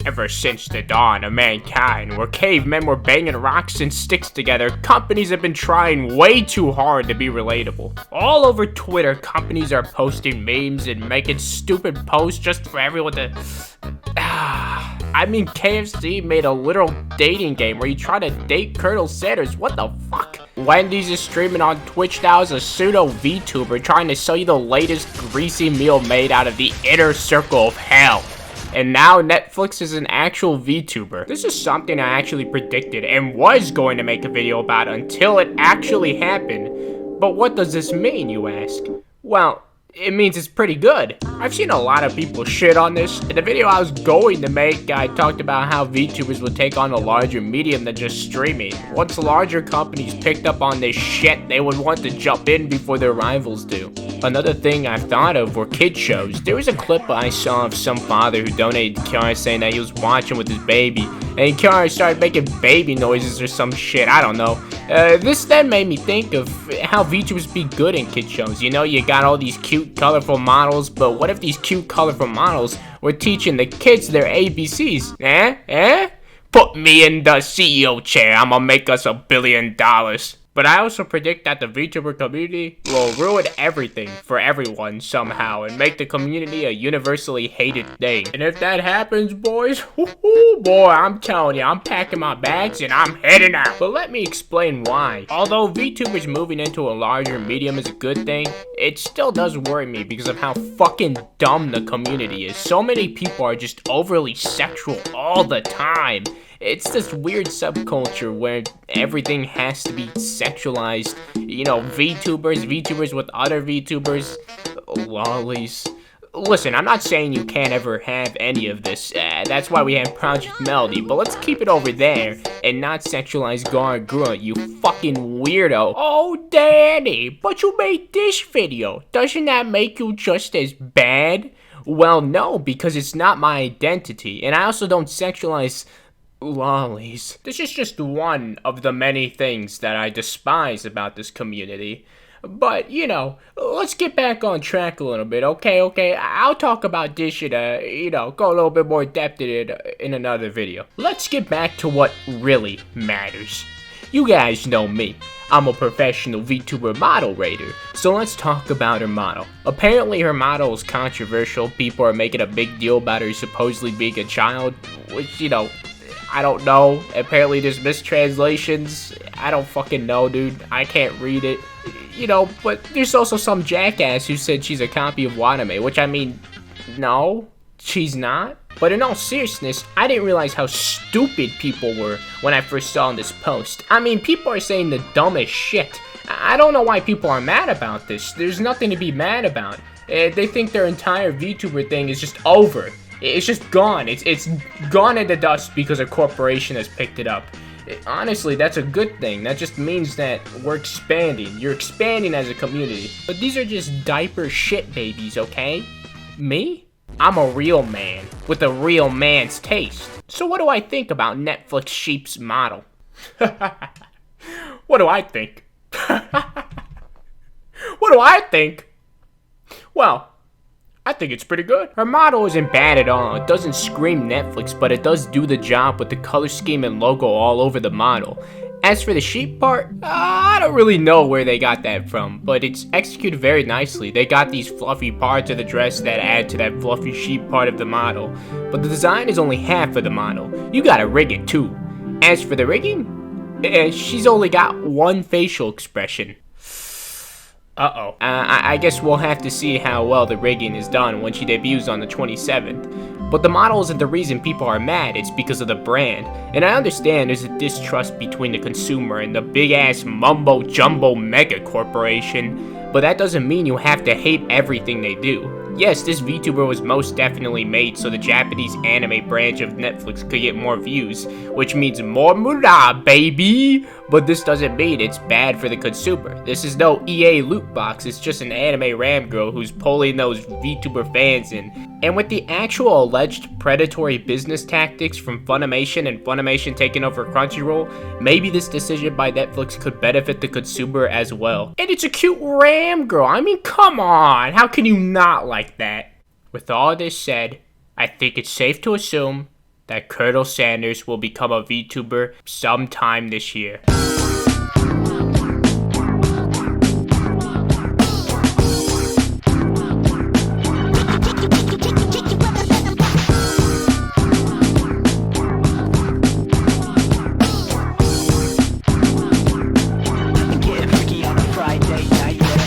Ever since the dawn of mankind, where cavemen were banging rocks and sticks together, companies have been trying way too hard to be relatable. All over Twitter, companies are posting memes and making stupid posts just for everyone to... I mean, KFC made a literal dating game where you try to date Colonel Sanders. What the fuck? Wendy's is streaming on Twitch now as a pseudo VTuber trying to sell you the latest greasy meal made out of the inner circle of hell. And now Netflix is an actual VTuber. This is something I actually predicted and was going to make a video about until it actually happened. But what does this mean, you ask? Well, it means it's pretty good. I've seen a lot of people shit on this. In the video I was going to make, I talked about how VTubers would take on a larger medium than just streaming. Once larger companies picked up on this shit, they would want to jump in before their rivals do. Another thing I've thought of were kid shows. There was a clip I saw of some father who donated to Kiara saying that he was watching with his baby, and Kiara started making baby noises or some shit, I don't know. This then made me think of how VTubers be good in kid shows. You know, you got all these cute, colorful models, but what if these cute, colorful models were teaching the kids their ABCs? Put me in the CEO chair, I'ma make us $1 billion. But I also predict that the VTuber community will ruin everything for everyone somehow and make the community a universally hated thing. And if that happens, boys, boy, I'm telling you, I'm packing my bags and I'm heading out. But let me explain why. Although VTubers moving into a larger medium is a good thing, it still does worry me because of how fucking dumb the community is. So many people are just overly sexual all the time. It's this weird subculture where everything has to be sexualized. You know, VTubers with other VTubers, lollies. Listen, I'm not saying you can't ever have any of this. That's why we have Project Melody. But let's keep it over there and not sexualize Gar Grunt, you fucking weirdo. Oh, Danny, but you made this video. Doesn't that make you just as bad? Well, no, because it's not my identity. And I also don't sexualize... lollies. This is just one of the many things that I despise about this community. But, you know, let's get back on track a little bit, okay? I'll talk about this shit, go a little bit more depth in it in another video. Let's get back to what really matters. You guys know me. I'm a professional VTuber model raider, so let's talk about her model. Apparently her model is controversial. People are making a big deal about her supposedly being a child, which, I don't know. Apparently there's mistranslations. I don't fucking know, dude. I can't read it. But there's also some jackass who said she's a copy of Waname, which I mean, no, she's not. But in all seriousness, I didn't realize how stupid people were when I first saw this post. I mean, people are saying the dumbest shit. I don't know why people are mad about this. There's nothing to be mad about. They think their entire VTuber thing is just over. It's just gone. It's gone in the dust because a corporation has picked it up. Honestly, that's a good thing. That just means that we're expanding. You're expanding as a community. But these are just diaper shit babies, okay? Me? I'm a real man with a real man's taste. So what do I think about Netflix Sheep's model? What do I think? What do I think? Well, I think it's pretty good. Her model isn't bad at all. It doesn't scream Netflix, but it does do the job with the color scheme and logo all over the model. As for the sheep part, I don't really know where they got that from, but it's executed very nicely. They got these fluffy parts of the dress that add to that fluffy sheep part of the model, but the design is only half of the model. You gotta rig it too. As for the rigging, she's only got one facial expression. I guess we'll have to see how well the rigging is done when she debuts on the 27th. But the model isn't the reason people are mad, it's because of the brand. And I understand there's a distrust between the consumer and the big-ass mumbo-jumbo mega corporation, but that doesn't mean you have to hate everything they do. Yes, this VTuber was most definitely made so the Japanese anime branch of Netflix could get more views, which means more moolah, baby! But this doesn't mean it's bad for the consumer. This is no EA loot box, it's just an anime ram girl who's pulling those VTuber fans in. And with the actual alleged predatory business tactics from Funimation and Funimation taking over Crunchyroll, maybe this decision by Netflix could benefit the consumer as well. And it's a cute ram girl, I mean come on, how can you not like that? With all this said, I think it's safe to assume that Colonel Sanders will become a VTuber sometime this year.